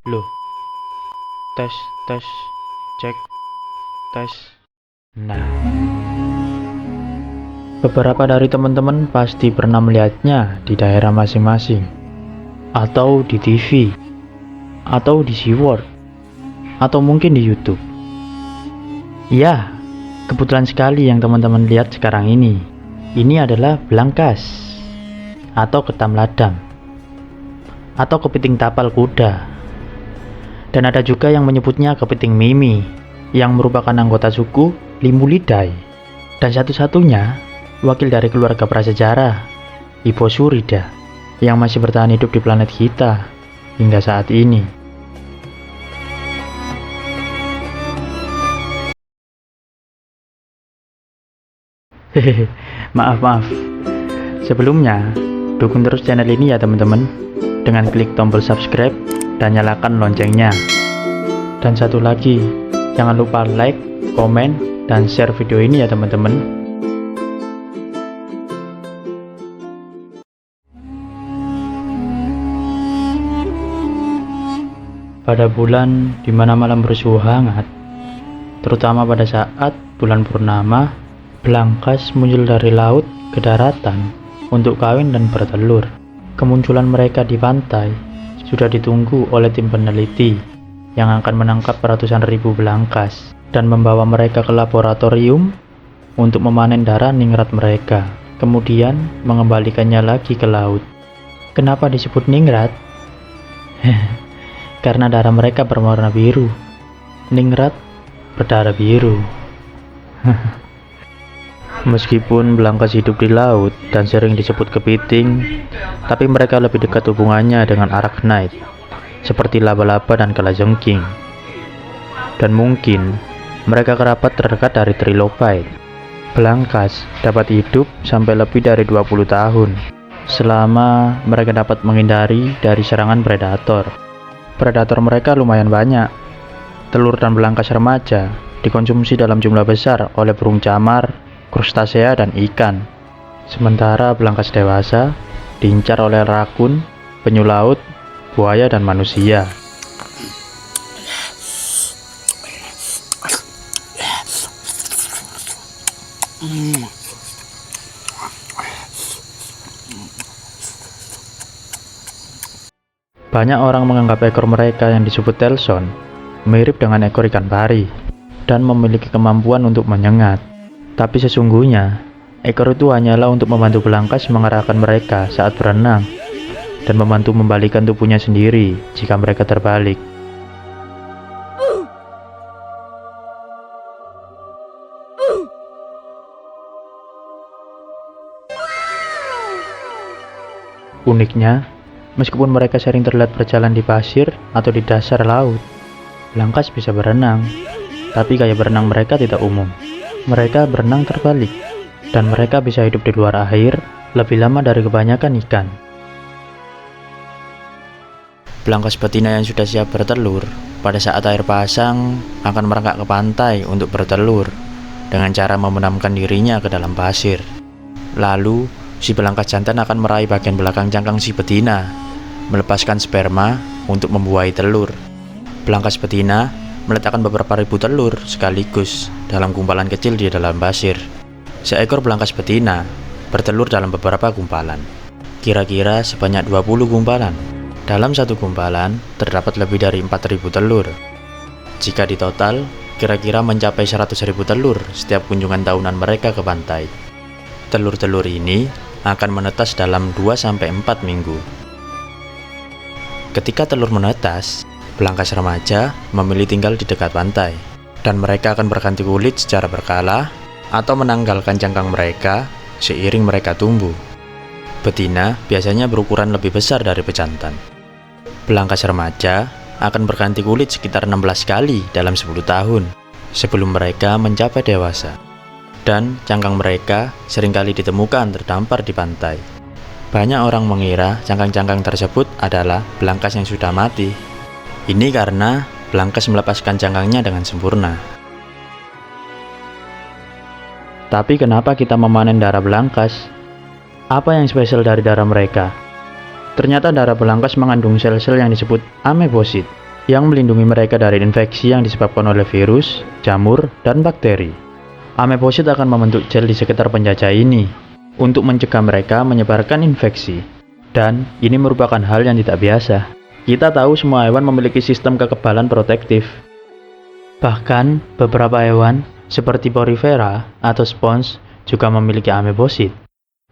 Loh, tes, tes, cek, tes. Nah, beberapa dari teman-teman pasti pernah melihatnya di daerah masing-masing, atau di TV, atau di SeaWorld, atau mungkin di YouTube. Ya, kebetulan sekali yang teman-teman lihat sekarang ini. Ini adalah belangkas, atau ketam ladang, atau kepiting tapal kuda. Dan ada juga yang menyebutnya kepiting mimi, yang merupakan anggota suku Limulidae. Dan satu-satunya wakil dari keluarga prasejarah, Hipposurida, yang masih bertahan hidup di planet kita hingga saat ini. Hehehe, maaf. Sebelumnya, dukung terus channel ini ya teman-teman, dengan klik tombol subscribe dan nyalakan loncengnya. Dan satu lagi, jangan lupa like, komen, dan share video ini ya teman-teman. Pada bulan dimana malam bersuhu hangat, terutama pada saat bulan purnama, belangkas muncul dari laut ke daratan untuk kawin dan bertelur. Kemunculan mereka di pantai sudah ditunggu oleh tim peneliti yang akan menangkap ratusan ribu belangkas dan membawa mereka ke laboratorium untuk memanen darah ningrat mereka, kemudian mengembalikannya lagi ke laut. Kenapa disebut ningrat? Karena darah mereka berwarna biru. Ningrat berdarah biru. Meskipun belangkas hidup di laut dan sering disebut kepiting, tapi mereka lebih dekat hubungannya dengan arachnid, seperti laba-laba dan kalajengking. Dan mungkin mereka kerabat terdekat dari trilobite. Belangkas dapat hidup sampai lebih dari 20 tahun, selama mereka dapat menghindari dari serangan predator. Predator mereka lumayan banyak. Telur dan belangkas remaja dikonsumsi dalam jumlah besar oleh burung camar, krustasea, dan ikan. Sementara belangkas dewasa diincar oleh rakun, penyu laut, buaya, dan manusia. Banyak orang menganggap ekor mereka yang disebut telson mirip dengan ekor ikan pari dan memiliki kemampuan untuk menyengat. Tapi sesungguhnya, ekor itu hanyalah untuk membantu belangkas mengarahkan mereka saat berenang dan membantu membalikan tubuhnya sendiri jika mereka terbalik. Uniknya, meskipun mereka sering terlihat berjalan di pasir atau di dasar laut, belangkas bisa berenang, tapi gaya berenang mereka tidak umum. Mereka berenang terbalik, dan mereka bisa hidup di luar air lebih lama dari kebanyakan ikan. Belangkas betina yang sudah siap bertelur, pada saat air pasang akan merangkak ke pantai untuk bertelur dengan cara membenamkan dirinya ke dalam pasir. Lalu, si belangkas jantan akan meraih bagian belakang cangkang si betina, melepaskan sperma untuk membuahi telur. Belangkas betina meletakkan beberapa ribu telur sekaligus dalam gumpalan kecil di dalam pasir. Seekor belangkas betina bertelur dalam beberapa gumpalan, kira-kira sebanyak 20 gumpalan. Dalam satu gumpalan terdapat lebih dari 4.000 telur. Jika ditotal, kira-kira mencapai 100.000 telur setiap kunjungan tahunan mereka ke pantai. Telur-telur ini akan menetas dalam 2-4 minggu. Ketika telur menetas, belangkas remaja memilih tinggal di dekat pantai, dan mereka akan berganti kulit secara berkala atau menanggalkan cangkang mereka seiring mereka tumbuh. Betina biasanya berukuran lebih besar dari pejantan. Belangkas remaja akan berganti kulit sekitar 16 kali dalam 10 tahun sebelum mereka mencapai dewasa, dan cangkang mereka seringkali ditemukan terdampar di pantai. Banyak orang mengira cangkang-cangkang tersebut adalah belangkas yang sudah mati. Ini karena belangkas melepaskan cangkangnya dengan sempurna. Tapi kenapa kita memanen darah belangkas? Apa yang spesial dari darah mereka? Ternyata darah belangkas mengandung sel-sel yang disebut amebosit, yang melindungi mereka dari infeksi yang disebabkan oleh virus, jamur, dan bakteri. Amebosit akan membentuk gel di sekitar penjajah ini untuk mencegah mereka menyebarkan infeksi. Dan ini merupakan hal yang tidak biasa. Kita tahu semua hewan memiliki sistem kekebalan protektif. Bahkan beberapa hewan seperti porifera atau spons juga memiliki amebosit.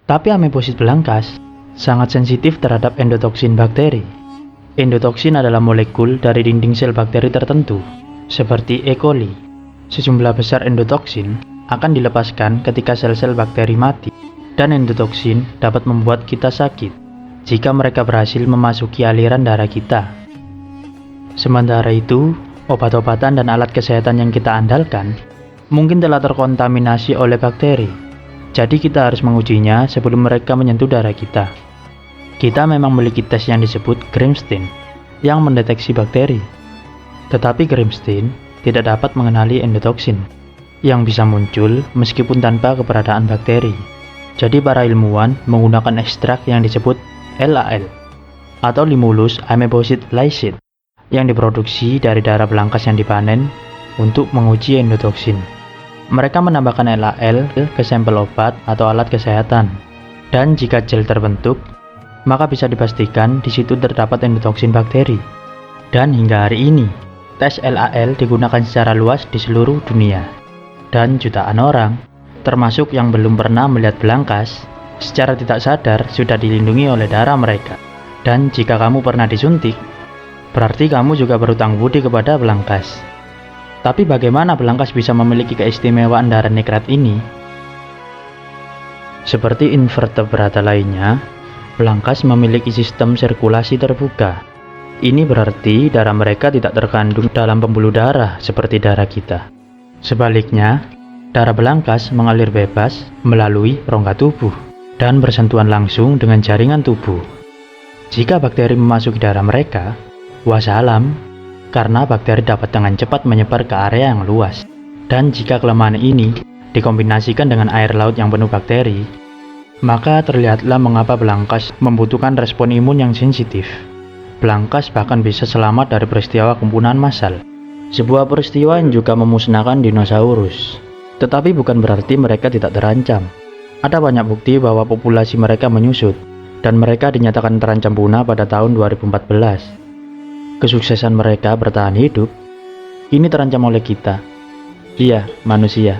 Tapi amebosit belangkas sangat sensitif terhadap endotoksin bakteri. Endotoksin adalah molekul dari dinding sel bakteri tertentu, seperti E. coli. Sejumlah besar endotoksin akan dilepaskan ketika sel-sel bakteri mati, dan endotoksin dapat membuat kita sakit jika mereka berhasil memasuki aliran darah kita. Sementara itu, obat-obatan dan alat kesehatan yang kita andalkan mungkin telah terkontaminasi oleh bakteri, jadi kita harus mengujinya sebelum mereka menyentuh darah kita. Kita memang memiliki tes yang disebut Grimstein yang mendeteksi bakteri. Tetapi Grimstein tidak dapat mengenali endotoksin yang bisa muncul meskipun tanpa keberadaan bakteri. Jadi para ilmuwan menggunakan ekstrak yang disebut LAL atau Limulus amebosit lysate yang diproduksi dari darah belangkas yang dipanen untuk menguji endotoksin. Mereka menambahkan LAL ke sampel obat atau alat kesehatan, dan jika gel terbentuk, maka bisa dipastikan di situ terdapat endotoksin bakteri. Dan hingga hari ini, tes LAL digunakan secara luas di seluruh dunia. Dan jutaan orang, termasuk yang belum pernah melihat belangkas, secara tidak sadar sudah dilindungi oleh darah mereka. Dan jika kamu pernah disuntik, berarti kamu juga berutang budi kepada belangkas. Tapi bagaimana belangkas bisa memiliki keistimewaan darah nikrat ini? Seperti invertebrata lainnya, belangkas memiliki sistem sirkulasi terbuka. Ini berarti darah mereka tidak terkandung dalam pembuluh darah seperti darah kita. Sebaliknya, darah belangkas mengalir bebas melalui rongga tubuh dan bersentuhan langsung dengan jaringan tubuh. Jika bakteri memasuki darah mereka, wassalam, karena bakteri dapat dengan cepat menyebar ke area yang luas. Dan jika kelemahan ini dikombinasikan dengan air laut yang penuh bakteri, maka terlihatlah mengapa belangkas membutuhkan respon imun yang sensitif. Belangkas bahkan bisa selamat dari peristiwa kumpulan massal, sebuah peristiwa yang juga memusnahkan dinosaurus. Tetapi bukan berarti mereka tidak terancam. Ada banyak bukti bahwa populasi mereka menyusut, dan mereka dinyatakan terancam punah pada tahun 2014. Kesuksesan mereka bertahan hidup ini terancam oleh kita. Iya, manusia.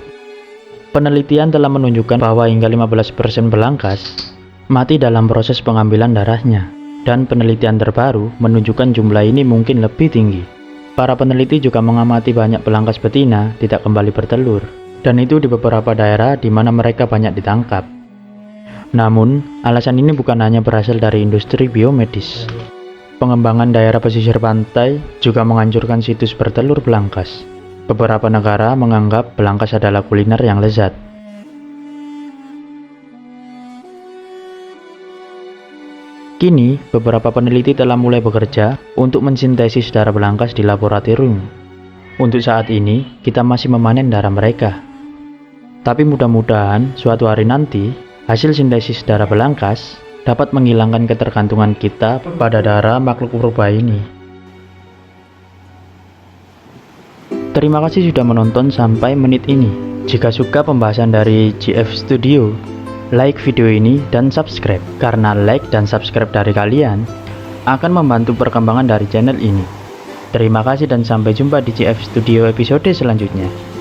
Penelitian telah menunjukkan bahwa hingga 15% belangkas mati dalam proses pengambilan darahnya, dan penelitian terbaru menunjukkan jumlah ini mungkin lebih tinggi. Para peneliti juga mengamati banyak belangkas betina tidak kembali bertelur, dan itu di beberapa daerah di mana mereka banyak ditangkap. Namun, alasan ini bukan hanya berasal dari industri biomedis. Pengembangan daerah pesisir pantai juga menghancurkan situs bertelur belangkas. Beberapa negara menganggap belangkas adalah kuliner yang lezat. Kini, beberapa peneliti telah mulai bekerja untuk mensintesis darah belangkas di laboratorium. Untuk saat ini, kita masih memanen darah mereka. Tapi mudah-mudahan suatu hari nanti, hasil sintesis darah belangkas dapat menghilangkan ketergantungan kita pada darah makhluk purba ini. Terima kasih sudah menonton sampai menit ini. Jika suka pembahasan dari GF Studio, like video ini dan subscribe, karena like dan subscribe dari kalian akan membantu perkembangan dari channel ini. Terima kasih dan sampai jumpa di GF Studio episode selanjutnya.